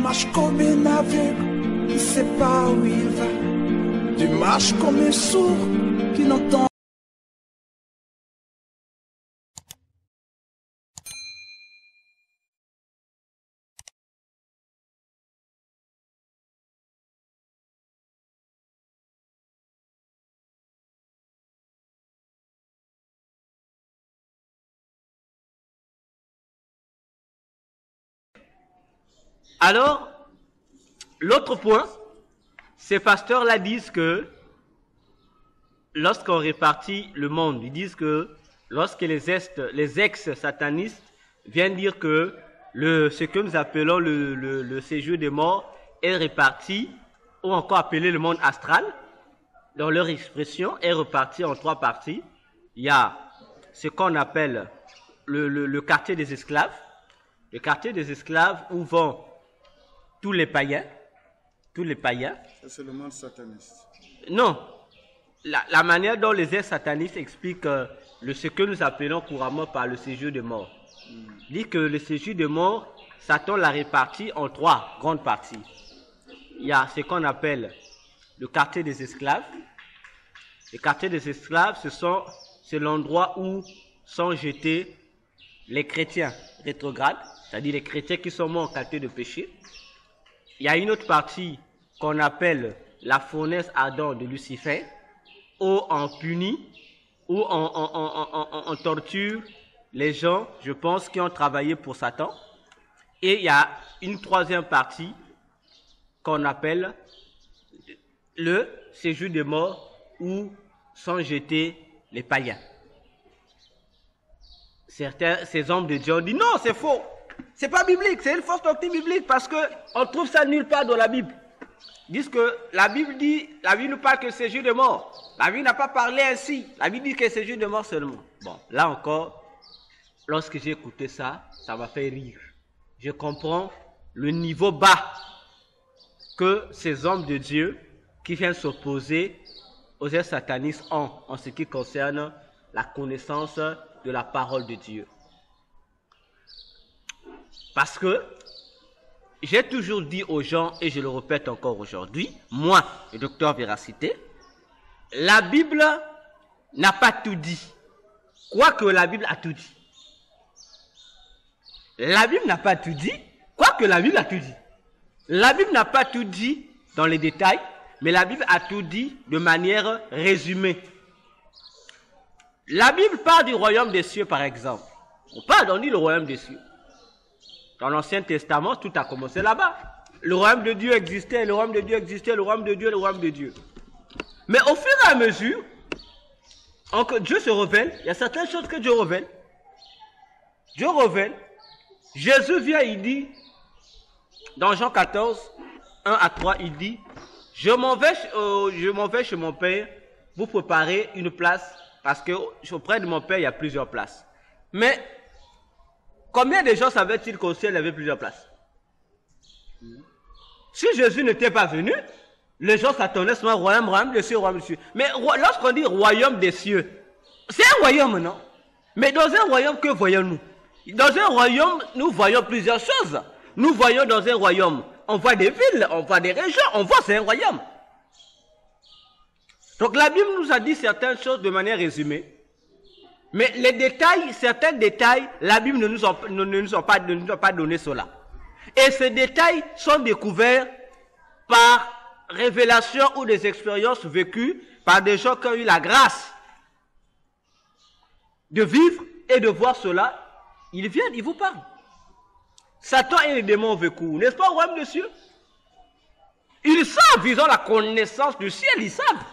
marches comme un aveugle qui ne sait pas où il va. Tu marches comme un sourd qui n'entend. Alors, l'autre point, ces pasteurs-là disent que lorsqu'on répartit le monde, ils disent que lorsque les ex-satanistes viennent dire que ce que nous appelons le séjour des morts est réparti, ou encore appelé le monde astral, dans leur expression, est réparti en 3 parties. Il y a ce qu'on appelle le quartier des esclaves. Le quartier des esclaves où vont tous les païens. Ça, c'est le monde sataniste. Non. La manière dont les ex-satanistes expliquent ce que nous appelons couramment par le séjour de mort. Dit que le séjour de mort, Satan l'a réparti en 3 grandes parties. Il y a ce qu'on appelle le quartier des esclaves. Le quartier des esclaves, c'est l'endroit où sont jetés les chrétiens rétrogrades, c'est-à-dire les chrétiens qui sont morts en qualité de péché. Il y a une autre partie qu'on appelle la fournaise ardente de Lucifer, où on punit, où on torture les gens, je pense, qui ont travaillé pour Satan. Et il y a une 3e partie qu'on appelle le séjour des morts, où sont jetés les païens. Ces hommes de Dieu ont dit non, c'est faux. C'est pas biblique, c'est une fausse doctrine biblique parce que on trouve ça nulle part dans la Bible. Ils disent que la Bible ne parle que séjour de mort. La Bible n'a pas parlé ainsi. La Bible dit que c'est séjour de mort seulement. Bon, là encore, lorsque j'ai écouté ça, ça m'a fait rire. Je comprends le niveau bas que ces hommes de Dieu qui viennent s'opposer aux satanistes ont en ce qui concerne la connaissance de la parole de Dieu. Parce que j'ai toujours dit aux gens, et je le répète encore aujourd'hui, moi, le docteur Véracité, la Bible n'a pas tout dit. Quoique la Bible a tout dit. La Bible n'a pas tout dit, quoique la Bible a tout dit. La Bible n'a pas tout dit dans les détails, mais la Bible a tout dit de manière résumée. La Bible parle du royaume des cieux, par exemple. On dit le royaume des cieux. Dans l'Ancien Testament, tout a commencé là-bas. Le royaume de Dieu existait, le royaume de Dieu existait, le royaume de Dieu, le royaume de Dieu. Mais au fur et à mesure, Dieu se révèle, il y a certaines choses que Dieu révèle. Dieu révèle. Jésus vient, il dit, dans Jean 14, 1 à 3, il dit, je m'en vais chez mon Père, vous préparer une place, parce que auprès de mon Père, il y a plusieurs places. Mais, combien de gens savaient-ils qu'au ciel, il y avait plusieurs places? Si Jésus n'était pas venu, les gens s'attendaient sur un royaume des cieux, royaume des cieux. Mais lorsqu'on dit royaume des cieux, c'est un royaume, non? Mais dans un royaume, que voyons-nous? Dans un royaume, nous voyons plusieurs choses. Nous voyons dans un royaume, on voit des villes, on voit des régions, on voit c'est un royaume. Donc la Bible nous a dit certaines choses de manière résumée. Mais les détails, certains détails, la Bible ne nous a pas donné cela. Et ces détails sont découverts par révélation ou des expériences vécues par des gens qui ont eu la grâce de vivre et de voir cela. Ils viennent, ils vous parlent. Satan et les démons ont vécu, n'est-ce pas, au royaume des cieux? Ils savent, ils ont la connaissance du ciel, ils savent.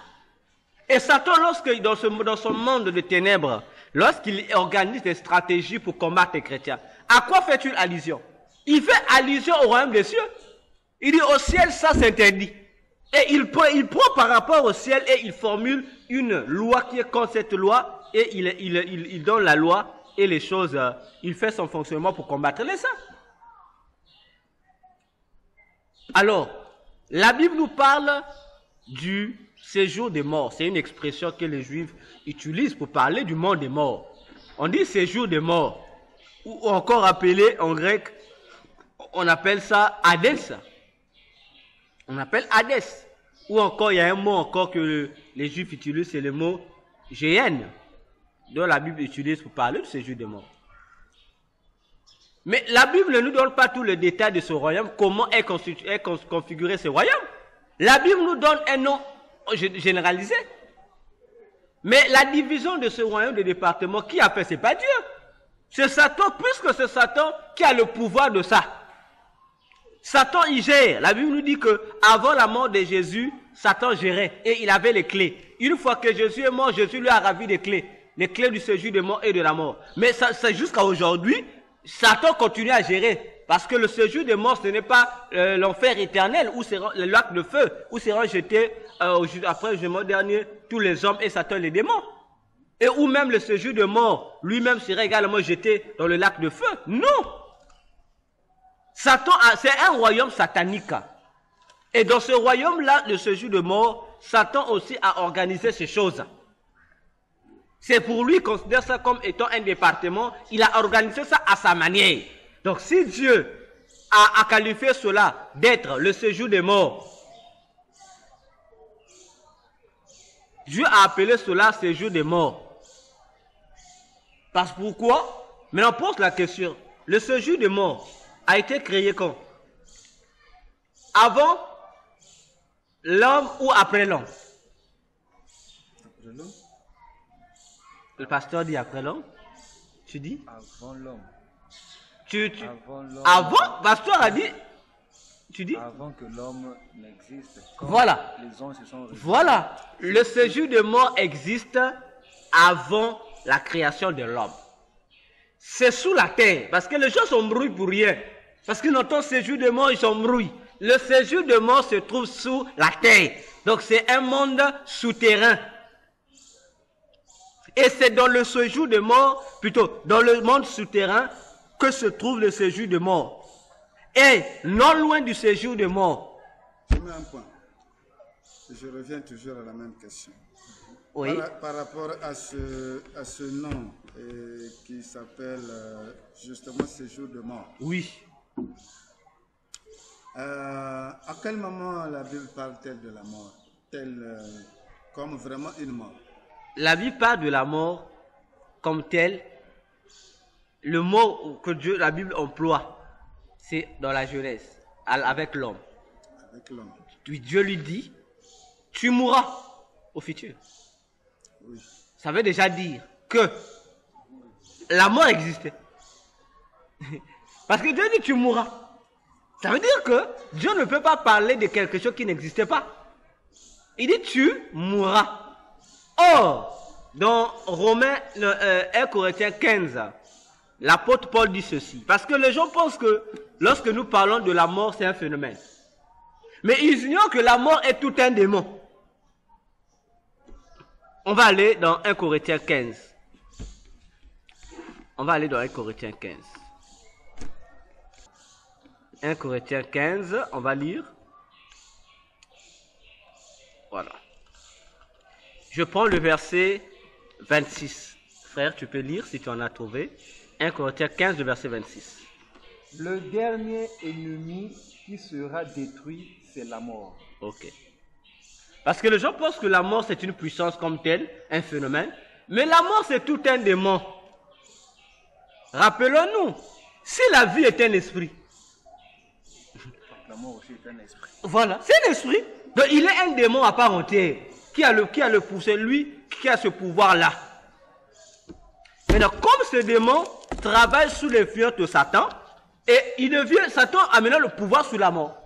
Et Satan, dans son monde de ténèbres, lorsqu'il organise des stratégies pour combattre les chrétiens, à quoi fait-il allusion? Il fait allusion au royaume des cieux. Il dit au ciel, ça s'interdit. Et il prend par rapport au ciel et il formule une loi qui est contre cette loi et il donne la loi et les choses, il fait son fonctionnement pour combattre les saints. Alors, la Bible nous parle du séjour des morts. C'est une expression que les Juifs utilisent pour parler du monde des morts. On dit séjour des morts, ou encore appelé en grec on appelle ça Hadès. On appelle Hadès. Ou encore, il y a un mot encore que les Juifs utilisent, c'est le mot Géhenne, dont la Bible utilise pour parler de ce séjour de mort. Mais la Bible ne nous donne pas tous les détails de ce royaume, comment est configuré ce royaume. La Bible nous donne un nom généralisé. Mais la division de ce royaume de département, qui a fait? Ce n'est pas Dieu. C'est Satan, puisque c'est Satan qui a le pouvoir de ça. Satan, il gère. La Bible nous dit que avant la mort de Jésus, Satan gérait et il avait les clés. Une fois que Jésus est mort, Jésus lui a ravi les clés du séjour de mort et de la mort. Mais c'est jusqu'à aujourd'hui, Satan continue à gérer. Parce que le séjour de mort, ce n'est pas l'enfer éternel, où sera le lac de feu, où seront jetés après le jugement dernier tous les hommes et Satan les démons. Et où même le séjour de mort, lui-même sera également jeté dans le lac de feu. Non! Satan, c'est un royaume satanique. Et dans ce royaume-là, le séjour de mort, Satan aussi a organisé ces choses. C'est pour lui, il considère ça comme étant un département. Il a organisé ça à sa manière. Donc si Dieu a qualifié cela d'être le séjour des morts, Dieu a appelé cela séjour des morts. Parce pourquoi? Mais on pose la question. Le séjour des morts a été créé quand? Avant l'homme ou après l'homme? Après l'homme. Le pasteur dit après l'homme. Tu dis? Avant l'homme. Avant l'homme. Avant? Pasteur a dit? Tu dis? Avant que l'homme n'existe. Voilà. Les hommes se sont réveillés. Voilà. Le séjour de mort existe avant la création de l'homme. C'est sous la terre. Parce que les gens s'embrouillent pour rien. Parce que dans ton séjour de mort, ils s'embrouillent. Le séjour de mort se trouve sous la terre. Donc c'est un monde souterrain. Et c'est dans le séjour de mort, plutôt dans le monde souterrain, que se trouve le séjour de mort. Et non loin du séjour de mort. Je mets un point. Je reviens toujours à la même question. Oui. Par rapport à ce nom qui s'appelle justement séjour de mort. Oui. À quel moment la Bible parle-t-elle de la mort? Comme vraiment une mort? La Bible parle de la mort comme telle. Le mot que la Bible emploie, c'est dans la Genèse, avec l'homme. Avec l'homme. Dieu lui dit, tu mourras au futur. Oui. Ça veut déjà dire que la mort existait. Parce que Dieu dit, tu mourras. Ça veut dire que Dieu ne peut pas parler de quelque chose qui n'existait pas. Il dit, tu mourras. Or, dans Romains 1 Corinthiens 15, l'apôtre Paul dit ceci. Parce que les gens pensent que lorsque nous parlons de la mort, c'est un phénomène. Mais ils ignorent que la mort est tout un démon. On va aller dans 1 Corinthiens 15. On va aller dans 1 Corinthiens 15. 1 Corinthiens 15, on va lire. Voilà. Je prends le verset 26. Frère, tu peux lire si tu en as trouvé. 1 Corinthiens 15, le verset 26. Le dernier ennemi qui sera détruit, c'est la mort. Ok. Parce que les gens pensent que la mort c'est une puissance comme telle, un phénomène. Mais la mort c'est tout un démon. Rappelons-nous, si la vie est un esprit. La mort aussi est un esprit. Voilà, c'est un esprit. Donc il est un démon à part entière. Qui a le poussé, lui, qui a ce pouvoir-là. Maintenant, comme ce démon travaille sous l'influence de Satan, et Satan a maintenant le pouvoir sur la mort.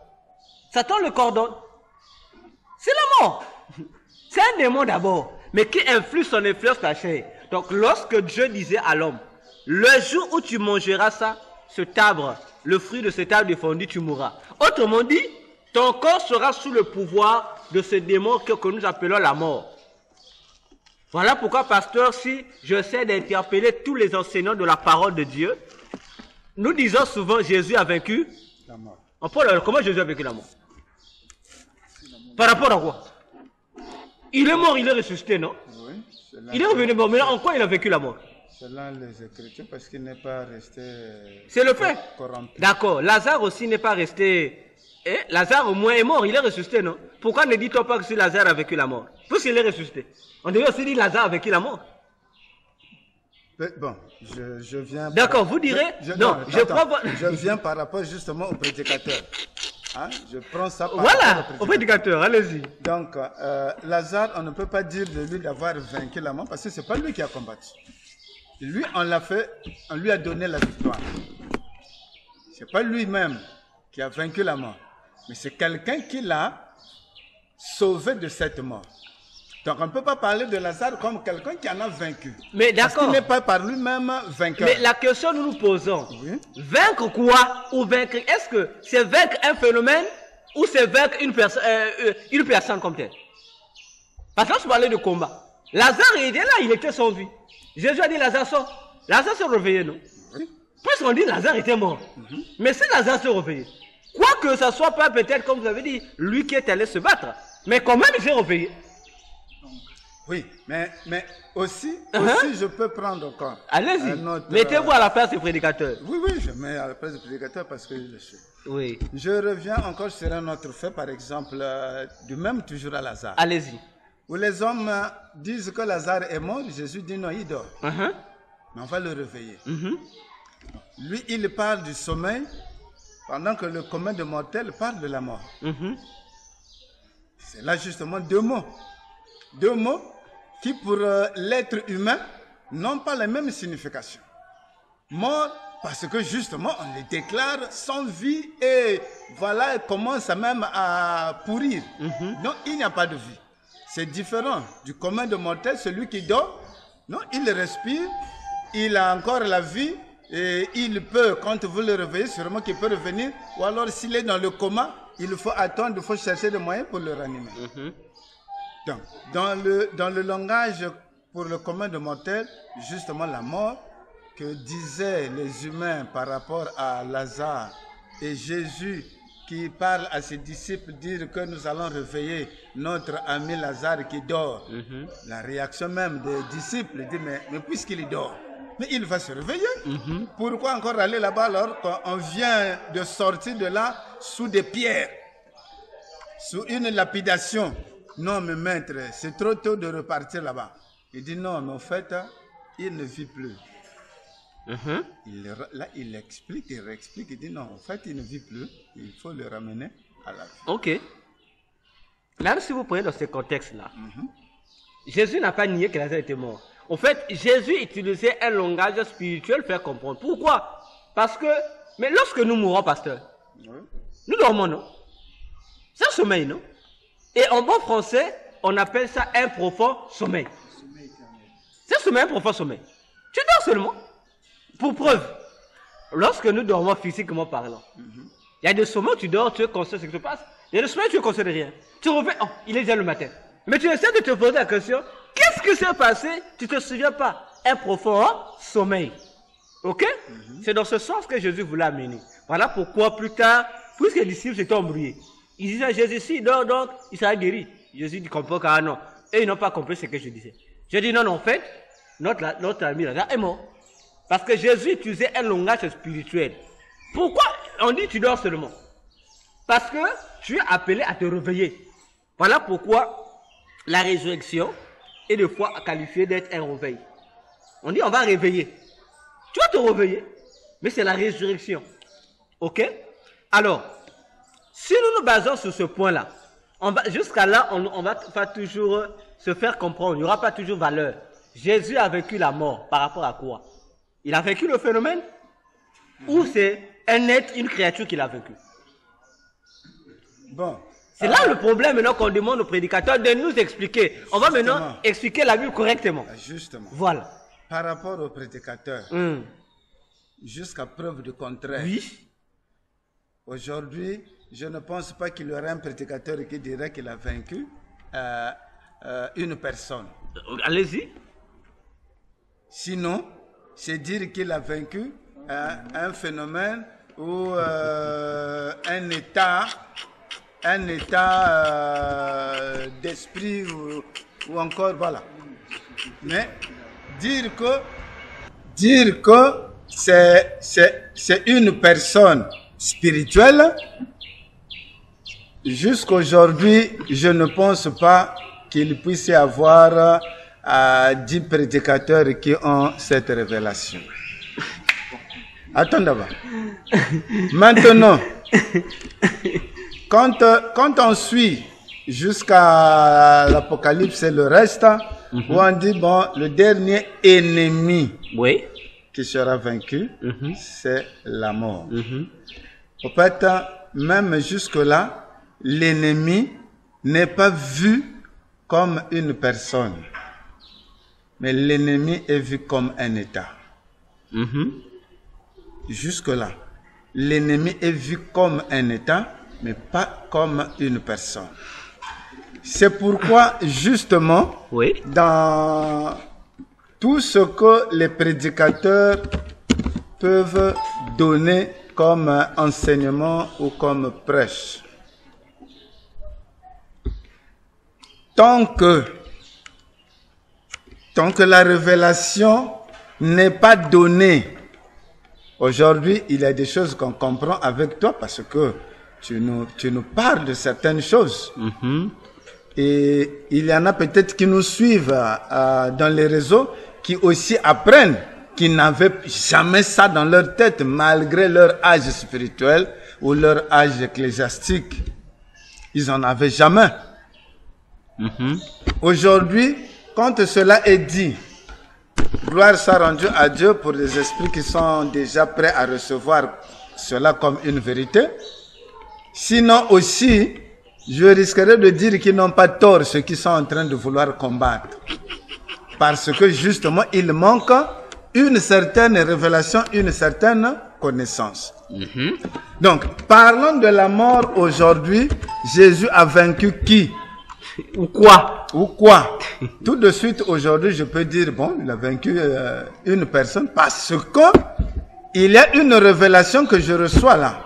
Satan le coordonne. C'est la mort. C'est un démon d'abord, mais qui influe son influence la chair. Donc lorsque Dieu disait à l'homme, le jour où tu mangeras ça, cet arbre, le fruit de cet arbre défendu, tu mourras. Autrement dit, ton corps sera sous le pouvoir de ce démon que nous appelons la mort. Voilà pourquoi, pasteur, si j'essaie d'interpeller tous les enseignants de la parole de Dieu, nous disons souvent Jésus a vaincu la mort. Comment Jésus a vaincu la mort? Par rapport à quoi? Il est mort, il est ressuscité, non? Oui. Il est revenu mort, mais en quoi il a vaincu la mort? Selon les Écritures, parce qu'il n'est pas resté C'est le fait. corrompu. D'accord. Lazare aussi n'est pas resté. Eh, Lazare au moins est mort, il est ressuscité, non? Pourquoi ne dit-on pas que si Lazare a vécu la mort? Puisqu'il est ressuscité. On devrait aussi dire Lazare a vécu la mort. Mais bon, je viens... D'accord, vous direz... non, je attends, prends... je viens par rapport justement au prédicateur. Hein, je prends ça par Voilà, rapport au prédicateur, allez-y. Donc, Lazare, on ne peut pas dire de lui d'avoir vaincu la mort parce que ce n'est pas lui qui a combattu. Lui, on lui a donné la victoire. Ce n'est pas lui-même qui a vaincu la mort, mais c'est quelqu'un qui l'a sauvé de cette mort. Donc, on ne peut pas parler de Lazare comme quelqu'un qui en a vaincu. Mais Parce d'accord. qu'il n'est pas par lui-même vainqueur. Mais la question que nous nous posons, Oui. vaincre quoi ou vaincre? Est-ce que c'est vaincre un phénomène ou c'est vaincre une personne comme telle? Parce que là, je parlais de combat. Lazare, il était là, il était sans vie. Jésus a dit Lazare sort. Lazare s'est réveillé, non? Oui. Puisqu'on dit Lazare était mort. Mais si Lazare s'est réveillé, quoi que ce soit pas peut-être, comme vous avez dit, lui qui est allé se battre, mais quand même il s'est réveillé. Oui, mais aussi, Uh-huh. je peux prendre encore. Allez-y, un autre, mettez-vous à la place du prédicateur. Oui, je mets à la place du prédicateur parce que je le suis. Oui, Je reviens encore sur un autre fait, par exemple, du même toujours à Lazare. allez-y. Où les hommes disent que Lazare est mort, Jésus dit non, il dort. Uh-huh. Mais on va le réveiller. Mhm. Lui, il parle du sommeil, pendant que le commun de mortels parle de la mort. Mhm. C'est là justement deux mots. Deux mots qui, pour l'être humain, n'ont pas la même signification. Mort, parce que justement, on les déclare sans vie et voilà, elle commence même à pourrir. Non, il n'y a pas de vie. C'est différent du commun de mortels, celui qui dort. Non, il respire, il a encore la vie et il peut, quand vous le réveillez, sûrement qu'il peut revenir. Ou alors, s'il est dans le coma, il faut attendre, il faut chercher des moyens pour le ranimer. Donc, dans le langage pour le commun de mortels, justement la mort que disaient les humains par rapport à Lazare et Jésus qui parle à ses disciples dire que nous allons réveiller notre ami Lazare qui dort. La réaction même des disciples dit mais puisqu'il dort, mais il va se réveiller. Pourquoi encore aller là-bas alors qu'on vient de sortir de là sous des pierres, sous une lapidation? Non, mais maître, c'est trop tôt de repartir là-bas. Il dit non, mais en fait, il ne vit plus. Là, il explique, il réexplique, il dit non, en fait, il ne vit plus. Il faut le ramener à la vie. Ok. Là, si vous prenez dans ce contexte-là, Jésus n'a pas nié que Lazare était mort. En fait, Jésus utilisait un langage spirituel pour faire comprendre. Pourquoi? Parce que, mais lorsque nous mourons, pasteur, nous dormons, non? C'est un sommeil, non? Et en bon français, on appelle ça un profond sommeil. C'est un sommeil, un profond sommeil. Tu dors seulement. Pour preuve, lorsque nous dormons physiquement parlant, il y a des sommeils où tu dors, tu es conscient de ce qui se passe. Il y a des sommeils où tu es conscient de rien. Tu reviens, oh, il est déjà le matin. Mais tu essaies de te poser la question, qu'est-ce qui s'est passé? Tu ne te souviens pas. Un profond sommeil. Ok? C'est dans ce sens que Jésus voulait amener. Voilà pourquoi plus tard, puisque les disciples s'étaient embrouillés, ils disaient à Jésus, si il dort donc, il sera guéri. Jésus dit, comprends car non. Et ils n'ont pas compris ce que je disais. Je dis, non, en fait, notre ami Lazare est mort. Parce que Jésus utilisait un langage spirituel. Pourquoi on dit tu dors seulement? Parce que tu es appelé à te réveiller. Voilà pourquoi la résurrection est des fois qualifiée d'être un réveil. On dit on va réveiller. Tu vas te réveiller, mais c'est la résurrection. Ok? Alors, si nous nous basons sur ce point-là, jusqu'à là, on va pas toujours se faire comprendre. Il n'y aura pas toujours valeur. Jésus a vécu la mort par rapport à quoi? Il a vécu le phénomène ou c'est un être, une créature qu'il a vécu? Bon. C'est là le problème maintenant qu'on demande au prédicateur de nous expliquer. On va maintenant expliquer la Bible correctement. Justement. Voilà. Par rapport au prédicateur, jusqu'à preuve du contraire, Oui. aujourd'hui, je ne pense pas qu'il y aurait un prédicateur qui dirait qu'il a vaincu une personne. Allez-y. Sinon, c'est dire qu'il a vaincu un phénomène ou un état d'esprit ou encore, voilà. Mais dire que dire que c'est une personne spirituelle, jusqu'aujourd'hui, je ne pense pas qu'il puisse y avoir 10 prédicateurs qui ont cette révélation. Attends d'abord. Maintenant, quand on suit jusqu'à l'Apocalypse et le reste, où on dit, bon, le dernier ennemi Oui. qui sera vaincu, c'est la mort. En fait, même jusque-là, l'ennemi n'est pas vu comme une personne, mais l'ennemi est vu comme un état. Jusque-là, l'ennemi est vu comme un état, mais pas comme une personne. C'est pourquoi, justement, Oui. dans tout ce que les prédicateurs peuvent donner comme enseignement ou comme prêche, tant que la révélation n'est pas donnée, aujourd'hui, il y a des choses qu'on comprend avec toi parce que tu nous parles de certaines choses. Et il y en a peut-être qui nous suivent dans les réseaux, qui aussi apprennent, qui n'avaient jamais ça dans leur tête, malgré leur âge spirituel ou leur âge ecclésiastique. Ils n'en avaient jamais. Aujourd'hui, quand cela est dit, gloire soit rendue à Dieu pour les esprits qui sont déjà prêts à recevoir cela comme une vérité. Sinon aussi, je risquerais de dire qu'ils n'ont pas tort, ceux qui sont en train de vouloir combattre. Parce que justement, il manque une certaine révélation, une certaine connaissance. Donc, parlons de la mort aujourd'hui. Jésus a vaincu qui? Ou quoi? Ou quoi? Tout de suite, aujourd'hui, je peux dire, bon, il a vaincu une personne parce que il y a une révélation que je reçois là.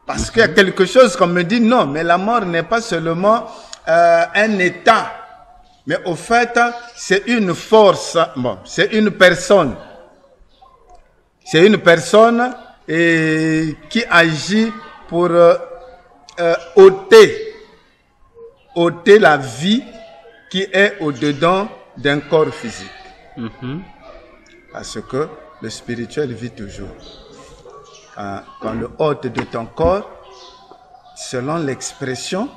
Parce qu'il y a quelque chose qu'on me dit, non, mais la mort n'est pas seulement un état, mais au fait, c'est une force, bon, c'est une personne. C'est une personne qui agit pour ôter la vie qui est au-dedans d'un corps physique. Parce que le spirituel vit toujours. Quand le hôte de ton corps, selon l'expression,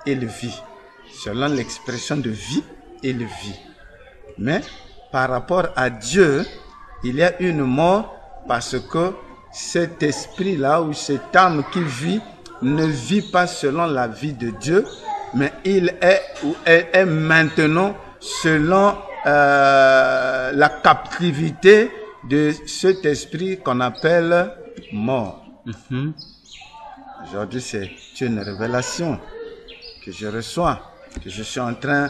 il vit. Selon l'expression de vie, il vit. Mais par rapport à Dieu, il y a une mort parce que cet esprit-là ou cette âme qui vit ne vit pas selon la vie de Dieu, mais il est ou elle est maintenant selon la captivité de cet esprit qu'on appelle mort. Aujourd'hui, c'est une révélation que je reçois, que je suis en train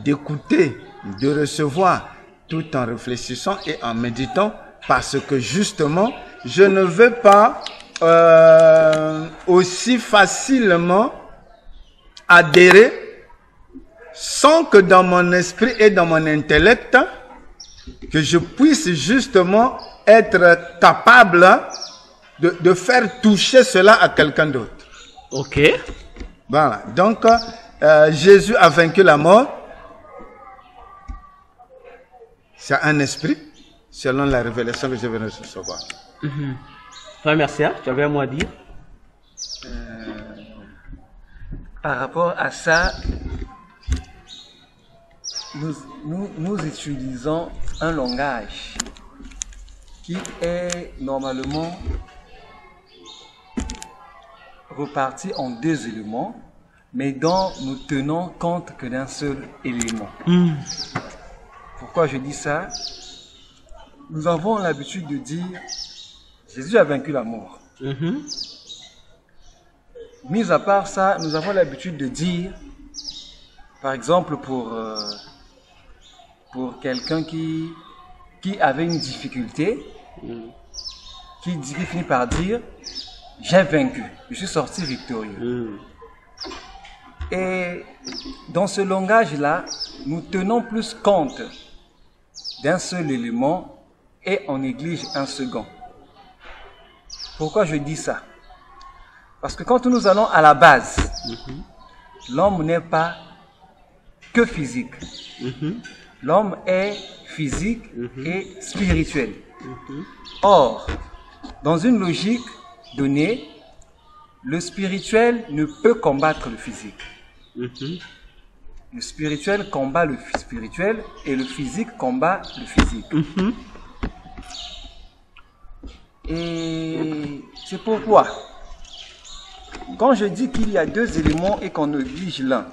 d'écouter, de recevoir, tout en réfléchissant et en méditant, parce que justement, je ne veux pas aussi facilement adhérer sans que dans mon esprit et dans mon intellect, que je puisse justement être capable de faire toucher cela à quelqu'un d'autre. Ok. Voilà. Donc, Jésus a vaincu la mort. C'est un esprit, selon la révélation que je viens de recevoir. Frère Mercia, tu avais un mot à dire? Par rapport à ça, nous utilisons un langage qui est normalement reparti en deux éléments, mais dont nous tenons compte que d'un seul élément. Pourquoi je dis ça? Nous avons l'habitude de dire Jésus a vaincu la mort. Mis à part ça, nous avons l'habitude de dire, par exemple pour quelqu'un qui avait une difficulté, qui finit par dire j'ai vaincu, je suis sorti victorieux. Et dans ce langage-là, nous tenons plus compte d'un seul élément et on néglige un second. Pourquoi je dis ça? Parce que quand nous allons à la base, l'homme n'est pas que physique. L'homme est physique et spirituel. Or, dans une logique donnée, le spirituel ne peut combattre le physique. Le spirituel combat le spirituel et le physique combat le physique. Et c'est pourquoi, quand je dis qu'il y a deux éléments et qu'on néglige l'un,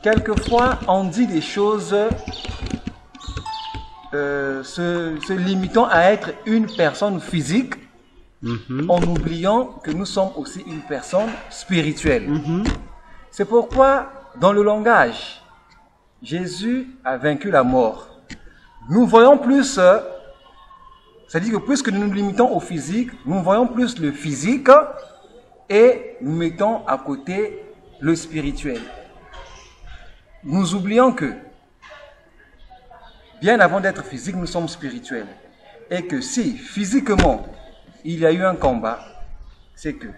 quelquefois on dit des choses se limitant à être une personne physique, en oubliant que nous sommes aussi une personne spirituelle. C'est pourquoi, dans le langage, Jésus a vaincu la mort. Nous voyons plus, c'est-à-dire que puisque nous nous limitons au physique, nous voyons plus le physique et nous mettons à côté le spirituel. Nous oublions que, bien avant d'être physique, nous sommes spirituels. Et que si, physiquement, il y a eu un combat, c'est que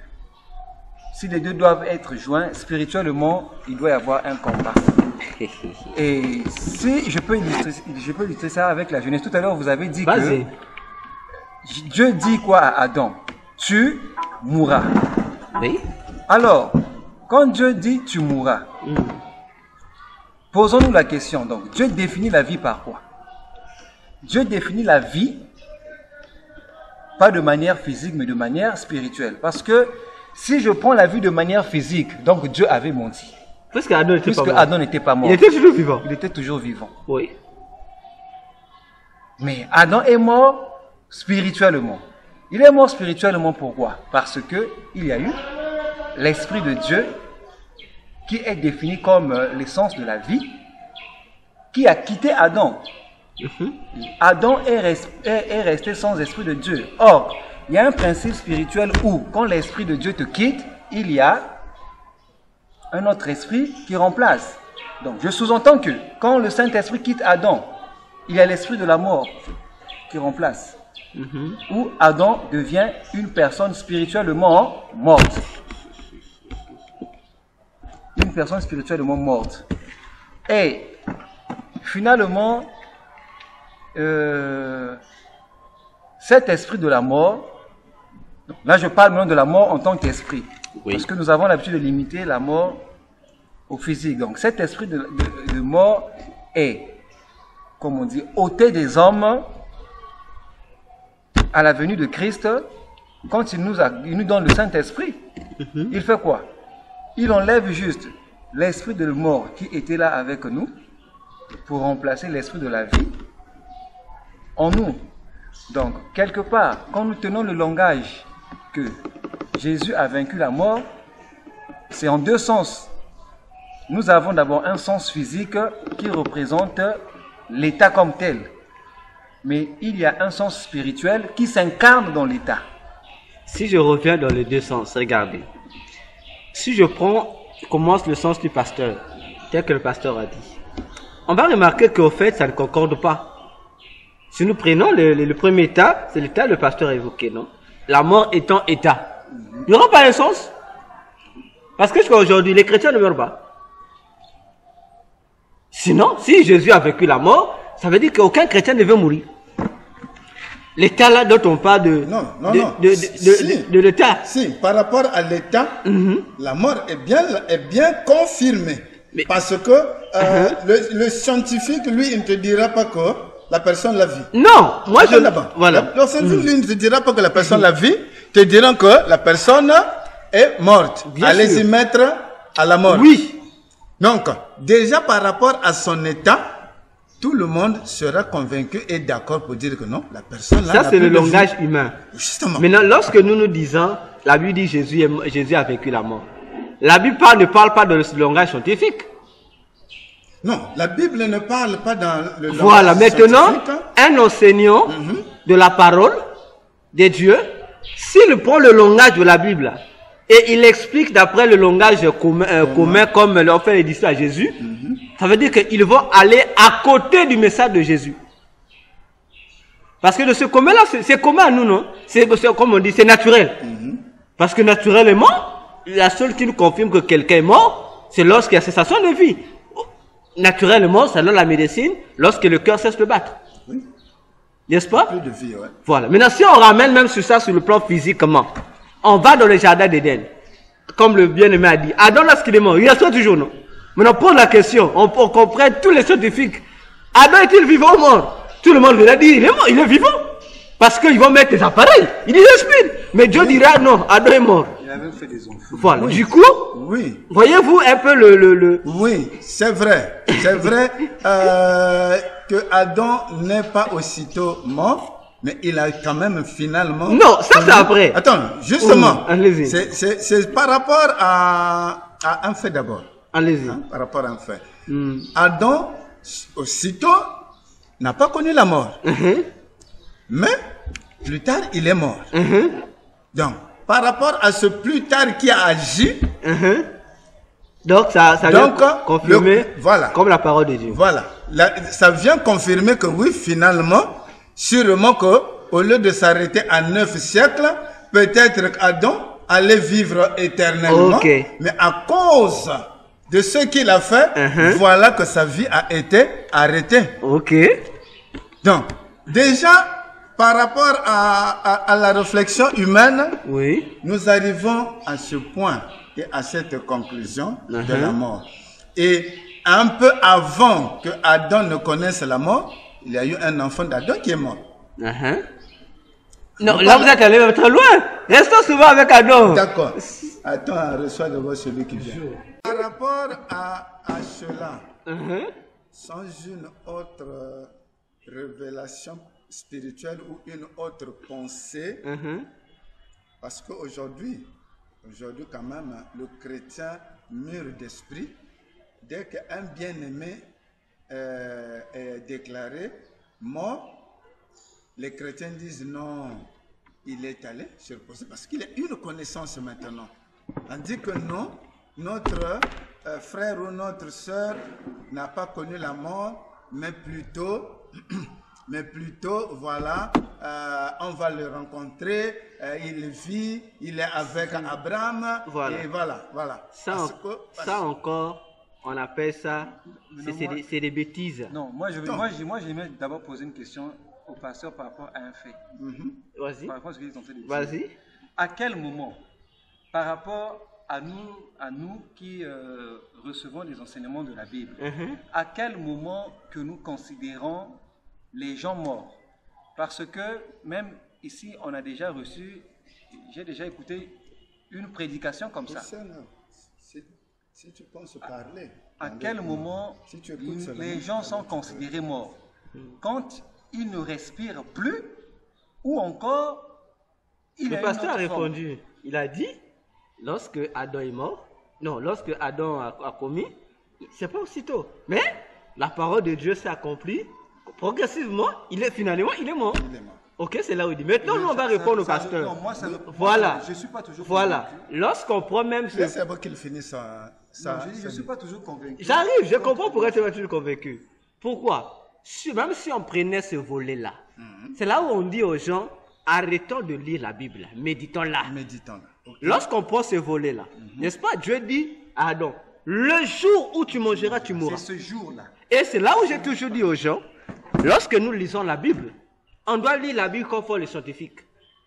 si les deux doivent être joints, spirituellement, il doit y avoir un combat. Et si je peux illustrer ça avec la jeunesse. Tout à l'heure, vous avez dit que Dieu dit quoi à Adam? Tu mourras. Oui. Alors, quand Dieu dit tu mourras, posons-nous la question. Donc, Dieu définit la vie par quoi? Dieu définit la vie pas de manière physique, mais de manière spirituelle. Parce que si je prends la vie de manière physique, donc Dieu avait menti. Puisque Adam n'était pas mort. Il était toujours vivant. Il était toujours vivant. Oui. Mais Adam est mort spirituellement. Il est mort spirituellement pourquoi? Parce que il y a eu l'Esprit de Dieu qui est défini comme l'essence de la vie, qui a quitté Adam. Adam est resté sans Esprit de Dieu. Or, il y a un principe spirituel où, quand l'Esprit de Dieu te quitte, il y a un autre esprit qui remplace. Donc, je sous-entends que quand le Saint-Esprit quitte Adam, il y a l'esprit de la mort qui remplace. Où Adam devient une personne spirituellement morte. Une personne spirituellement morte. Et, finalement, cet esprit de la mort, là je parle maintenant de la mort en tant qu'esprit, parce que nous avons l'habitude de limiter la mort au physique. Donc cet esprit de mort est, comme on dit, ôté des hommes à la venue de Christ. Quand il nous donne le Saint-Esprit, il fait quoi? Il enlève juste l'esprit de mort qui était là avec nous pour remplacer l'esprit de la vie en nous. Donc, quelque part, quand nous tenons le langage que Jésus a vaincu la mort, c'est en deux sens. Nous avons d'abord un sens physique qui représente l'état comme tel. Mais il y a un sens spirituel qui s'incarne dans l'état. Si je reviens dans les deux sens, regardez. Si je commence le sens du pasteur, tel que le pasteur a dit, on va remarquer qu'au fait, ça ne concorde pas. Si nous prenons le premier état, c'est l'état que le pasteur a évoqué, non? La mort étant état. Il n'y aura pas un sens. Parce que jusqu'à aujourd'hui, les chrétiens ne meurent pas. Sinon, si Jésus a vécu la mort, ça veut dire qu'aucun chrétien ne veut mourir. L'état là dont on parle de l'état. Si, par rapport à l'état, la mort est bien confirmée. Mais, parce que le scientifique, lui, il ne te dira pas que la personne l'a vu. Non, moi je... Voilà. Le scientifique, lui, ne te dira pas que la personne l'a vu, te dira que la personne est morte. Allez-y mettre à la mort. Oui. Donc, déjà par rapport à son état, tout le monde sera convaincu et d'accord pour dire que non, la personne là... Ça, c'est le langage humain. Justement. Maintenant, lorsque nous disons, la Bible dit Jésus a vécu la mort. La Bible ne parle pas de le langage scientifique. Non, la Bible ne parle pas dans le langage voilà, maintenant, scientifique. Un enseignant de la parole de Dieu, s'il prend le langage de la Bible et il explique d'après le langage commun comme l'ont fait les disciples à Jésus, ça veut dire qu'ils vont aller à côté du message de Jésus. Parce que de ce commun-là, c'est commun à nous, non? C'est comme on dit, c'est naturel. Parce que naturellement, la seule qui nous confirme que quelqu'un est mort, c'est lorsqu'il y a cessation de vie. Naturellement, selon la médecine, lorsque le cœur cesse de battre. Oui. N'est-ce pas? Plus de vie, ouais. Voilà. Maintenant, si on ramène même sur ça, sur le plan physiquement, on va dans le jardin d'Éden. Comme le bien-aimé a dit. Adam, lorsqu'il est mort, il reste toujours, non? Maintenant, on pose la question, on comprend tous les scientifiques. Adam est-il vivant ou mort? Tout le monde l'a dit, il est mort, il est vivant. Parce qu'ils vont mettre des appareils, il respire. Mais Dieu dira non, Adam est mort. Il a même fait des enfants. Voilà. Oui. Du coup, Oui. voyez-vous un peu le... Oui, c'est vrai. C'est vrai que Adam n'est pas aussitôt mort, mais il a quand même finalement... Non, ça c'est après. Attends, justement, allez-y. c'est par rapport à un fait d'abord. Allez-y. Hein, par rapport à un fait. Adam, aussitôt, n'a pas connu la mort. Mais, plus tard, il est mort. Donc, par rapport à ce plus tard qui a agi, Donc, ça vient confirmer voilà. comme la parole de Dieu. Voilà. Ça vient confirmer que oui, finalement, sûrement que au lieu de s'arrêter à 9 siècles, peut-être qu'Adam allait vivre éternellement. Ok. Mais à cause de ce qu'il a fait, voilà que sa vie a été arrêtée. Ok. Donc, déjà, par rapport à la réflexion humaine, Oui. nous arrivons à ce point et à cette conclusion de la mort. Et un peu avant que Adam ne connaisse la mort, il y a eu un enfant d'Adam qui est mort. Non, là vous êtes allé même très loin. Restons souvent avec Adam. D'accord. Attends, reçois d'abord celui qui vient. Par rapport à cela, sans une autre révélation spirituelle ou une autre pensée, parce qu'aujourd'hui, quand même, le chrétien mûr d'esprit, dès qu'un bien-aimé est déclaré mort, les chrétiens disent non, il est allé se reposer parce qu'il a une connaissance maintenant. On dit que non, notre frère ou notre sœur n'a pas connu la mort, mais plutôt, voilà, on va le rencontrer, il vit, il est avec Abraham, Voilà. et voilà. Ça encore, on appelle ça, c'est des bêtises. Non, moi j'aimerais d'abord poser une question au pasteur par rapport à un fait. Vas-y. Par rapport à ce qu'ils ont fait. Vas-y. À quel moment, par rapport à nous qui recevons les enseignements de la Bible, à quel moment que nous considérons les gens morts? Parce que même ici, on a déjà reçu, j'ai déjà écouté une prédication comme ça. Si tu penses parler. À quel moment les gens sont considérés morts? Quand ils ne respirent plus ou encore le pasteur a répondu. Il a dit, lorsque Adam est mort, non, lorsque Adam a commis, c'est pas aussitôt. Mais la parole de Dieu s'est accomplie progressivement. Finalement, il est mort. Ok, c'est là où il dit. Maintenant, nous, on va répondre au pasteur. Non, moi, voilà. Je ne suis pas toujours voilà. Lorsqu'on prend même ce... C'est bon qu'il finisse ça. Je ne suis pas toujours convaincu. J'arrive, je comprends pourquoi tu vas toujours convaincu. Pourquoi? Même si on prenait ce volet-là, c'est là où on dit aux gens, arrêtons de lire la Bible, méditons-la. Okay. Lorsqu'on prend ce volet-là, n'est-ce pas, Dieu dit à Adam, le jour où tu mangeras, tu mourras. C'est ce jour-là. Et c'est là où j'ai toujours dit aux gens, lorsque nous lisons la Bible, on doit lire la Bible comme font les scientifiques.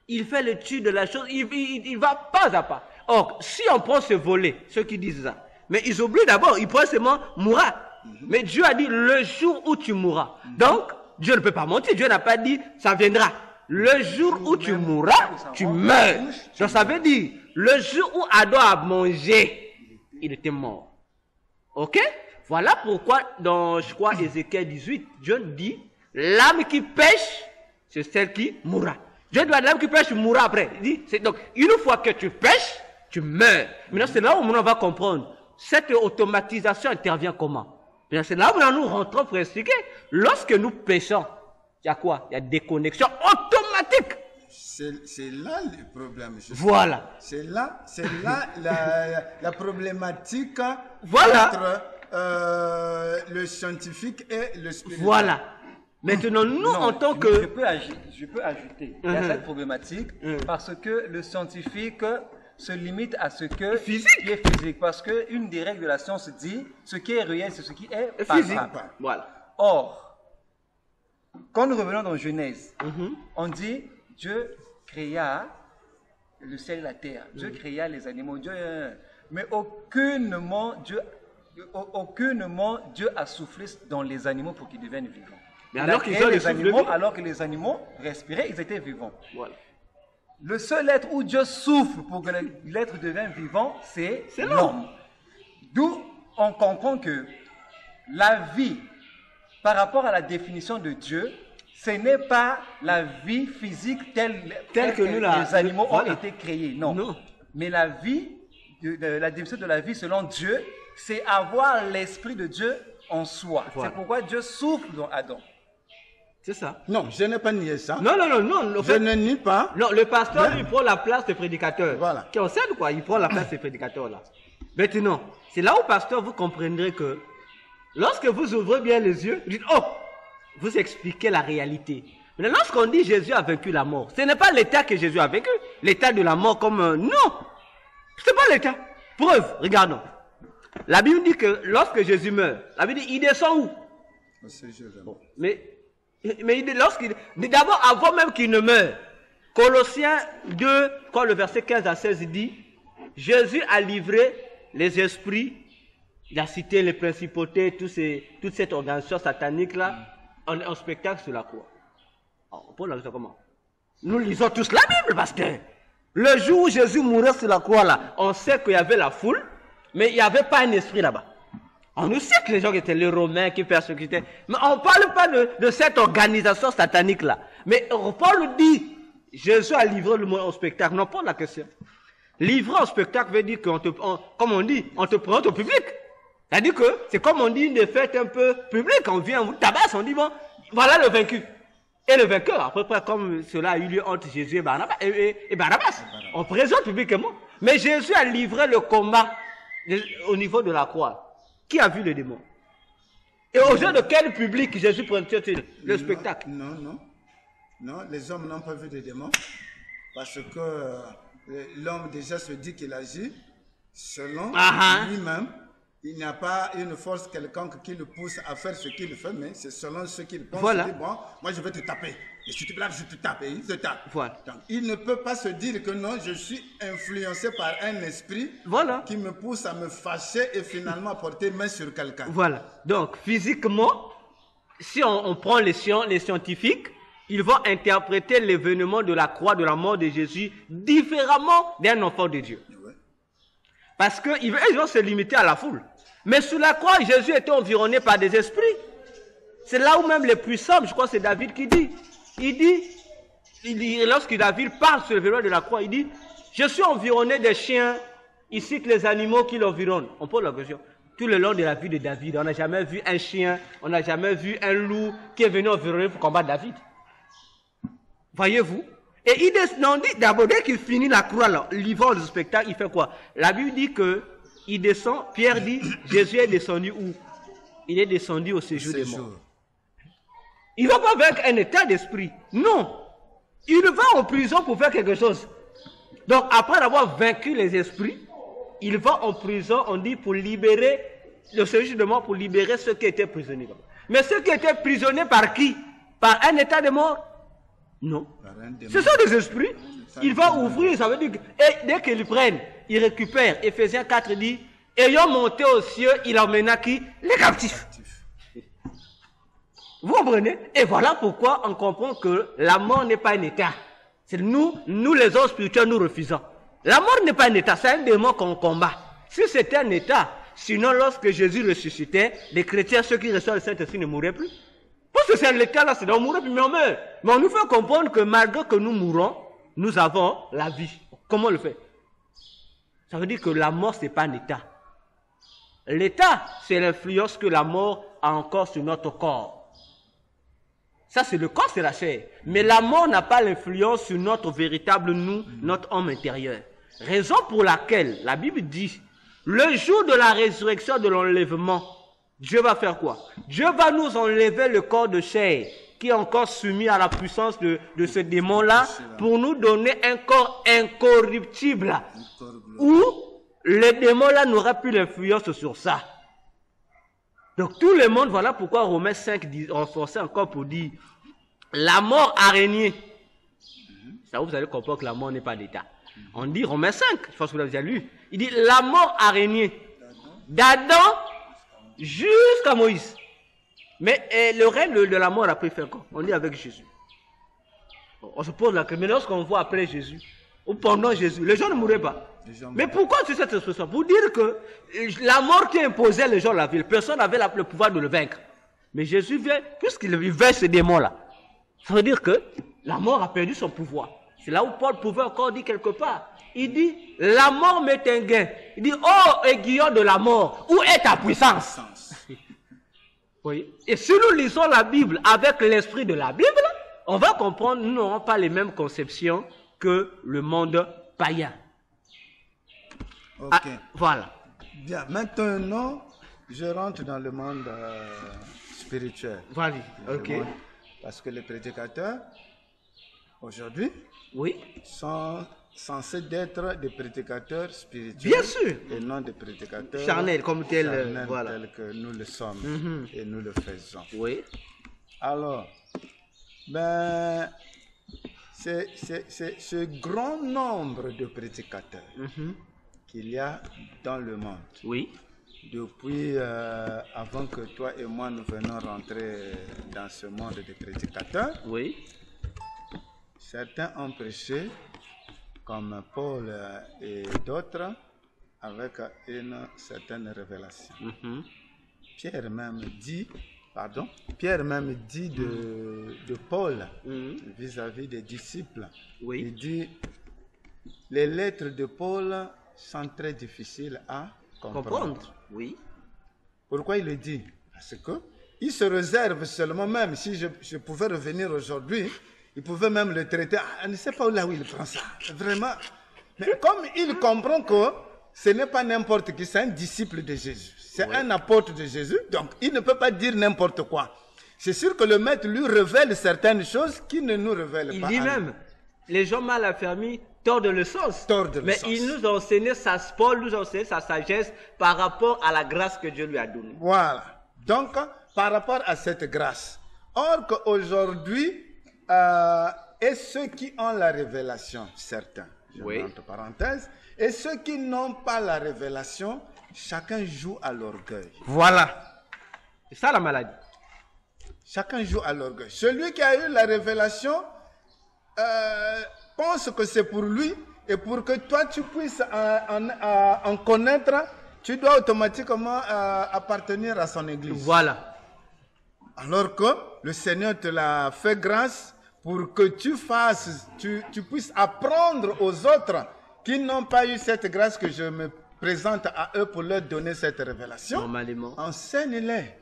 Il fait l'étude de la chose, il va pas à pas. Or, si on prend ce volet, ceux qui disent ça, mais ils oublient d'abord, ils prennent seulement mourra. Mais Dieu a dit le jour où tu mourras. Donc, Dieu ne peut pas mentir. Dieu n'a pas dit ça viendra. Le jour où tu mourras, tu meurs. Donc, ça veut dire le jour où Adam a mangé, il était mort. Ok? Voilà pourquoi dans, je crois, Ézéchiel 18, Dieu dit l'âme qui pêche, c'est celle qui mourra. Dieu dit l'âme qui pêche mourra après. Il dit, donc, une fois que tu pêches, tu meurs. Maintenant, c'est là où on va comprendre. Cette automatisation intervient comment? C'est là où nous rentrons pour expliquer. Lorsque nous pêchons, il y a quoi? Il y a des connexions automatiques. C'est là le problème. Voilà. C'est là la problématique voilà. entre le scientifique et le spirituel. Voilà. Maintenant, nous, Non, en tant je que... peux ajouter. Il y a cette problématique parce que le scientifique se limite à ce que Physique. qui est physique. Parce qu'une des règles de la science dit ce qui est réel, c'est ce qui est Physique. palpable. Voilà. Or, quand nous revenons dans Genèse, on dit Dieu créa le ciel et la terre. Dieu créa les animaux. Mais aucunement Dieu a soufflé dans les animaux pour qu'ils deviennent vivants. Mais Il alors a qu'ils créé ont le les souffle animaux, de vie. alors que les animaux respiraient, ils étaient vivants. Voilà. Le seul être où Dieu souffle pour que l'être devienne vivant, c'est l'homme. D'où on comprend que la vie, par rapport à la définition de Dieu, ce n'est pas la vie physique telle que les animaux ont été créés. Non. Mais la vie, la définition de la vie selon Dieu, c'est avoir l'esprit de Dieu en soi. Voilà. C'est pourquoi Dieu souffle dans Adam. C'est ça. Non, je n'ai pas nié ça. Non. Je ne nie pas. Non, le pasteur, lui, prend la place des prédicateurs. Voilà. Qui enseigne quoi? Il prend la place des prédicateurs là. Maintenant, c'est là où, pasteur, vous comprendrez que lorsque vous ouvrez bien les yeux, vous dites, oh, vous expliquez la réalité. Mais lorsqu'on dit Jésus a vaincu la mort, ce n'est pas l'état que Jésus a vécu. L'état de la mort comme non. Ce n'est pas l'état. Preuve, regardons. La Bible dit que lorsque Jésus meurt, la Bible dit, il descend où? Mais d'abord, avant même qu'il ne meure, Colossiens 2, quand le verset 15 à 16 dit, Jésus a livré les esprits, il a cité les principautés, toute cette organisation satanique-là, en spectacle sur la croix. Alors, on peut la comment? Nous lisons tous la Bible, parce que le jour où Jésus mourait sur la croix, là, on sait qu'il y avait la foule, mais il n'y avait pas un esprit là-bas. On nous sait que les gens qui étaient les Romains, qui persécutaient. Mais on ne parle pas de cette organisation satanique-là. Mais Paul dit, Jésus a livré le monde au spectacle. Non, pas la question. Livrer au spectacle veut dire comme on dit, on te présente au public. C'est-à-dire que c'est comme on dit une fête un peu publique. On vient, on vous tabasse, on dit, bon, voilà le vaincu. Et le vainqueur, à peu près comme cela a eu lieu entre Jésus et Barnabas. On présente publiquement. Mais Jésus a livré le combat au niveau de la croix. Qui a vu le démon? Et aux yeux de quel public Jésus prenait-il le spectacle? Non, les hommes n'ont pas vu de démons. Parce que l'homme déjà se dit qu'il agit selon lui-même. Il n'y a pas une force quelconque qui le pousse à faire ce qu'il fait, mais c'est selon ce qu'il pense. Voilà. Il dit, bon, moi je vais te taper. Et si tu te blagues, je te tape. Et il te tape. Voilà. Donc, il ne peut pas se dire que non, je suis influencé par un esprit qui me pousse à me fâcher et finalement porter main sur quelqu'un. Voilà. Donc, physiquement, si on prend les scientifiques, ils vont interpréter l'événement de la croix, de la mort de Jésus, différemment d'un enfant de Dieu. Ouais. Parce qu'ils vont se limiter à la foule. Mais sous la croix, Jésus était environné par des esprits. C'est là où même les puissants, je crois que c'est David qui dit, il dit, lorsque David parle sur le vélo de la croix, il dit, je suis environné des chiens, ici que les animaux qui l'environnent. On pose la question. Tout le long de la vie de David, on n'a jamais vu un chien, on n'a jamais vu un loup qui est venu environner pour combattre David. Voyez-vous? Et il dit d'abord, dès qu'il finit la croix, là, livrant le spectacle, il fait quoi? La Bible dit que il descend, Pierre dit, Jésus est descendu où? Il est descendu au séjour des morts. Il ne va pas avec un état d'esprit. Non. Il va en prison pour faire quelque chose. Donc, après avoir vaincu les esprits, il va en prison, on dit, pour libérer le séjour de mort, pour libérer ceux qui étaient prisonniers. Mais ceux qui étaient prisonniers par qui? Par un état de mort? Non. Ce sont des esprits. Il va ouvrir, ça veut dire que, et dès qu'ils prennent, ils récupèrent. Ephésiens 4 dit, ayant monté aux cieux, il emmena qui? Les captifs. Vous comprenez? Et voilà pourquoi on comprend que la mort n'est pas un état. C'est nous les hommes spirituels, nous refusons. La mort n'est pas un état, c'est un démon qu'on combat. Si c'était un état, sinon lorsque Jésus ressuscitait, les chrétiens, ceux qui reçoivent le Saint-Esprit ne mourraient plus. Parce que c'est un état là, c'est on mourrait plus, mais on meurt. Mais on nous fait comprendre que malgré que nous mourons, nous avons la vie. Comment on le fait? Ça veut dire que la mort, ce n'est pas un état. L'état, c'est l'influence que la mort a encore sur notre corps. Ça, c'est le corps, c'est la chair. Mais la mort n'a pas l'influence sur notre véritable nous, notre homme intérieur. Raison pour laquelle la Bible dit, le jour de la résurrection, de l'enlèvement, Dieu va faire quoi? Dieu va nous enlever le corps de chair qui est encore soumis à la puissance de ce démon-là, pour nous donner un corps incorruptible, où le démon-là n'aura plus l'influence sur ça. Donc tout le monde, voilà pourquoi Romains 5 renforçait encore pour dire, la mort a régné. Ça vous allez comprendre que la mort n'est pas d'état. On dit Romains 5, je pense que vous l'avez déjà lu. Il dit, la mort a régné d'Adam jusqu'à Moïse. Mais le règne de la mort a pris fin quand? On dit avec Jésus. On se pose la question, mais lorsqu'on voit après Jésus, ou pendant Jésus, les gens ne mouraient pas. Mais pourquoi c'est cette expression? Pour dire que la mort qui imposait les gens la ville, personne n'avait le pouvoir de le vaincre. Mais Jésus vient, puisqu'il vivait ce démon-là. Ça veut dire que la mort a perdu son pouvoir. C'est là où Paul pouvait encore dire quelque part. Il dit, la mort m'est un gain. Il dit, oh aiguillon de la mort, où est ta puissance? Oui. Et si nous lisons la Bible avec l'esprit de la Bible, on va comprendre, nous n'aurons pas les mêmes conceptions que le monde païen. Ok. Ah, voilà. Bien, maintenant, je rentre dans le monde spirituel. Voilà. Ok. Parce que les prédicateurs, aujourd'hui, Oui. sont censés être des prédicateurs spirituels. Bien sûr. Et non des prédicateurs Charnels, comme tel, charnels voilà. tels que nous le sommes et nous le faisons. Oui. Alors, ben, c'est ce grand nombre de prédicateurs qu'il y a dans le monde. Oui. Depuis avant que toi et moi nous venons rentrer dans ce monde des prédicateurs, Oui. certains ont prêché comme Paul et d'autres avec une certaine révélation. Pierre même dit de Paul vis-à-vis des disciples. Oui. Il dit, les lettres de Paul sont très difficiles à comprendre. Oui. Pourquoi il le dit? Parce que il se réserve seulement, même si je pouvais revenir aujourd'hui, il pouvait même le traiter. Ah, je ne sais pas là où il prend ça. Vraiment. Mais comme il comprend que ce n'est pas n'importe qui, c'est un disciple de Jésus. C'est un apôtre de Jésus. Donc, il ne peut pas dire n'importe quoi. C'est sûr que le maître lui révèle certaines choses qu'il ne nous révèle pas. Il dit même, les gens mal affermis tordent le sens. Mais il nous a enseigné Paul nous a enseigné sa sagesse par rapport à la grâce que Dieu lui a donnée. Voilà. Donc, par rapport à cette grâce. Or qu'aujourd'hui, et ceux qui ont la révélation, certains, je mets entre parenthèses, et ceux qui n'ont pas la révélation, chacun joue à l'orgueil. Voilà. C'est ça la maladie. Chacun joue à l'orgueil. Celui qui a eu la révélation pense que c'est pour lui, et pour que toi tu puisses en connaître, tu dois automatiquement appartenir à son église. Voilà. Alors que le Seigneur te l'a fait grâce pour que tu puisses apprendre aux autres qui n'ont pas eu cette grâce, que je me présente à eux pour leur donner cette révélation. Normalement. Enseigne-les.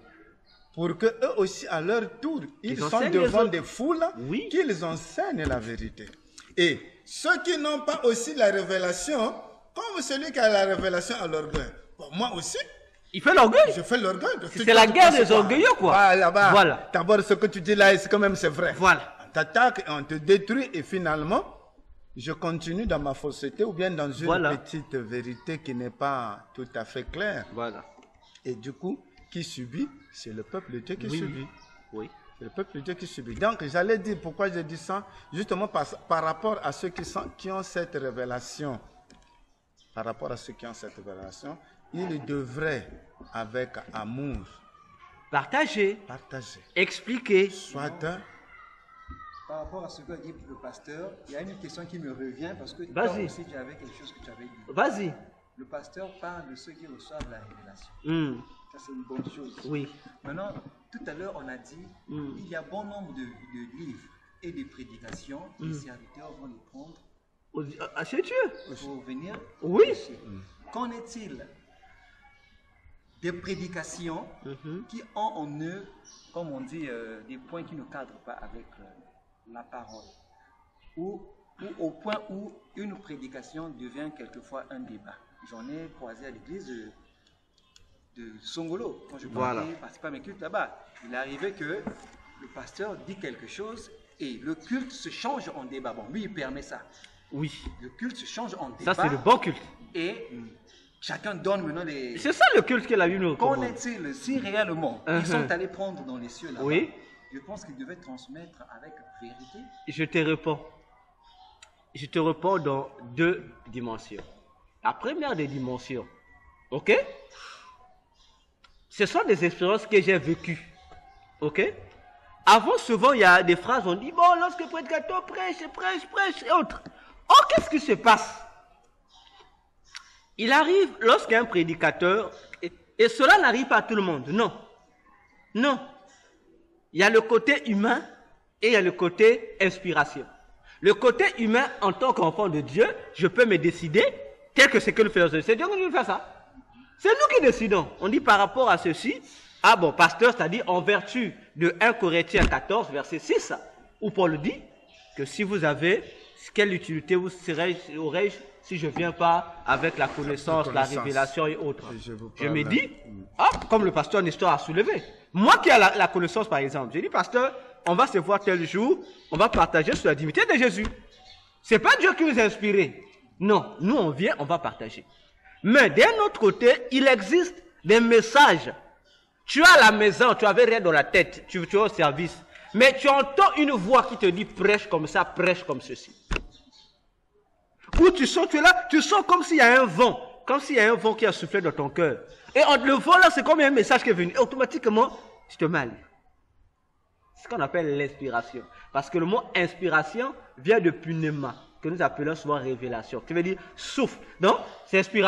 Pour que eux aussi, à leur tour, ils sont devant des foules, qu'ils enseignent la vérité. Et ceux qui n'ont pas aussi la révélation, comme celui qui a la révélation à l'orgueil, bon, moi aussi, il fait l'orgueil. Je fais l'orgueil. C'est la guerre des orgueilleux, quoi. Voilà. D'abord, ce que tu dis là, c'est quand même c'est vrai. Voilà. On t'attaque et on te détruit, et finalement, je continue dans ma fausseté ou bien dans une petite vérité qui n'est pas tout à fait claire. Voilà. Et du coup, qui subit? C'est le peuple de Dieu qui subit. Oui. C'est le peuple de Dieu qui subit. Donc, j'allais dire pourquoi je dis ça, justement par rapport à ceux qui ont cette révélation. Par rapport à ceux qui ont cette révélation, ils devraient, avec amour, partager, expliquer. Soit par rapport à ce que dit le pasteur, il y a une question qui me revient parce que toi aussi tu avais quelque chose que tu avais dit. Vas-y. Le pasteur parle de ceux qui reçoivent la révélation. Ça, c'est une bonne chose. Oui. Maintenant, tout à l'heure, on a dit il y a bon nombre de livres et de prédications. Les serviteurs vont les prendre chez Dieu pour venir. Oui. Qu'en est-il des prédications qui ont en eux, comme on dit, des points qui ne cadrent pas avec la parole, ou au point où une prédication devient quelquefois un débat. J'en ai croisé à l'église de Songolo, quand je participais à mes cultes là-bas. Il est arrivé que le pasteur dit quelque chose et le culte se change en débat. Bon, lui, il permet ça. Oui. Le culte se change en débat. Ça, c'est le bon culte. Et chacun donne maintenant les... C'est ça le culte que la Bible nous recommande. Qu'en est-il si réellement ils sont allés prendre dans les cieux là-bas? Oui. Je pense qu'ils devaient transmettre avec vérité. Je te réponds. Je te réponds dans 2 dimensions. La première des dimensions, ok? Ce sont des expériences que j'ai vécues, ok? Avant, souvent, il y a des phrases, on dit, bon, lorsque le prédicateur prêche et autres. Oh, qu'est-ce qui se passe? Il arrive, lorsqu'un prédicateur, et cela n'arrive pas à tout le monde, non. Non. Il y a le côté humain et il y a le côté inspiration. Le côté humain, en tant qu'enfant de Dieu, je peux me décider, tel que c'est que nous faisons. C'est Dieu qui nous fait ça. C'est nous qui décidons. On dit par rapport à ceci, ah bon, pasteur, c'est-à-dire en vertu de 1 Corinthiens 14, verset 6, où Paul dit que si vous avez, quelle utilité vous aurais-je si je ne viens pas avec la connaissance, la révélation et autres. Je me dis, ah, comme le pasteur Nestor a soulevé, moi qui ai la connaissance par exemple, j'ai dit, pasteur, on va se voir tel jour, on va partager sur la divinité de Jésus. Ce n'est pas Dieu qui nous a inspirés. Non, nous on vient, on va partager. Mais d'un autre côté, il existe des messages. Tu es à la maison, tu n'avais rien dans la tête, tu es au service. Mais tu entends une voix qui te dit prêche comme ça, prêche comme ceci. Ou tu es là, tu sens comme s'il y a un vent, qui a soufflé dans ton cœur. Et le vent là, c'est comme un message qui est venu. Et automatiquement, tu te mets à lire. C'est ce qu'on appelle l'inspiration. Parce que le mot inspiration vient de pneuma, que nous appelons souvent révélation. Qui veut dire souffle. Donc, c'est inspiration.